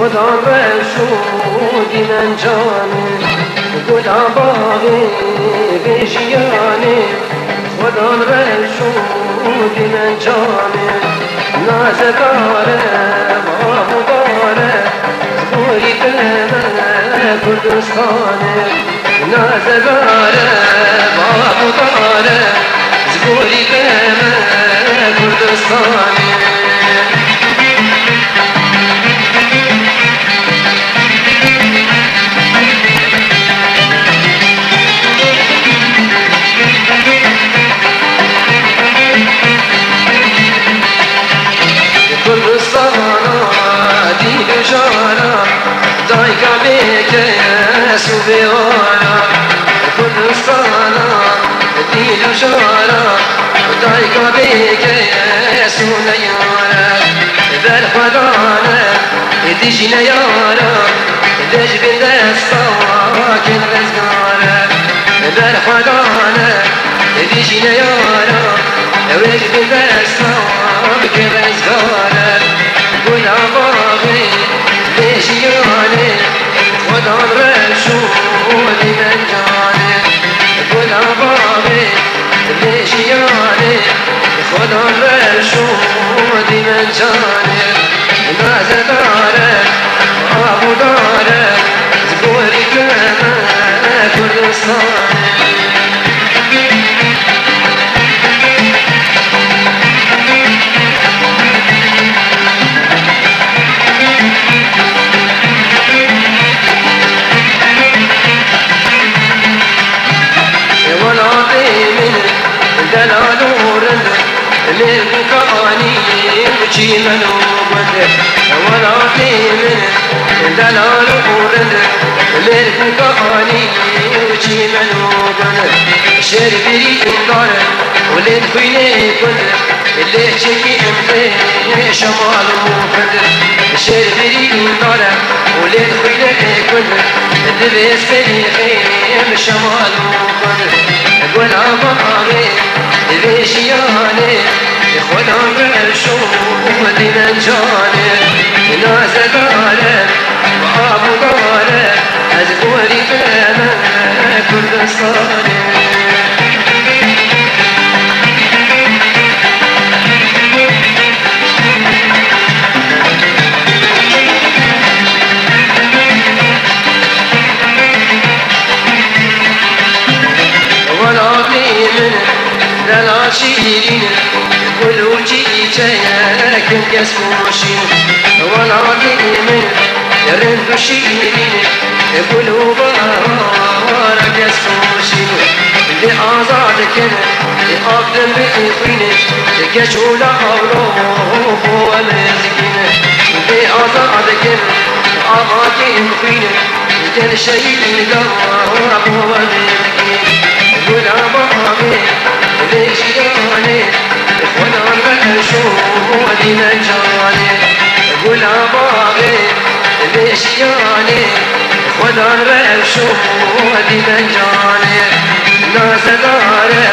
خدا بشودی من جانه گلا باغی بیشیانه خدا بشودی من جانه نازداره ماموداره زبوری من کردستانه نازداره ماموداره زبوری من کردستانه دایکا بیکه سوبیانا کردستانا دیل و جارا دایکا بیکه سونیانا بر خدانا دیجی نیارا دیج بین دستا کن رزگارا بر خدانا دیجی نیارا دیج بین دستا کن رزگارا گلا باغی بیشیانه خدا رشودی من جانه گلا باغی بیشیانه خدا رشودی من جانه نازه داره آبو داره زبوری کنه کردستانه للبكاني بشي منو بدر ولاتي من دلال ورد للبكاني بشي منو بدر شربي دار ولد خيني بدر اللي شكي امتي شمال وبدر شربي دار ولد خيني بدر اللي بيستني خيم شمال وبدر قول عمامي بیشیانه خدا برشودی من جانه نازداره و آبوداره از گوری من کردستانه شيرين يقولوا جيتك يسموشين ولا من يرندو شيرين يقولوا بارك يسموشين اللي آزادك اللي أقدم بإخوينك تكشوا لأولوه ومزكين اللي آزادك أغاك إخوينك كل شيء قرب ومزكين يقول أبامي بیشیانه خدا رشودی من جانه گلا باغی بیشیانه خدا رشودی من جانه نازداره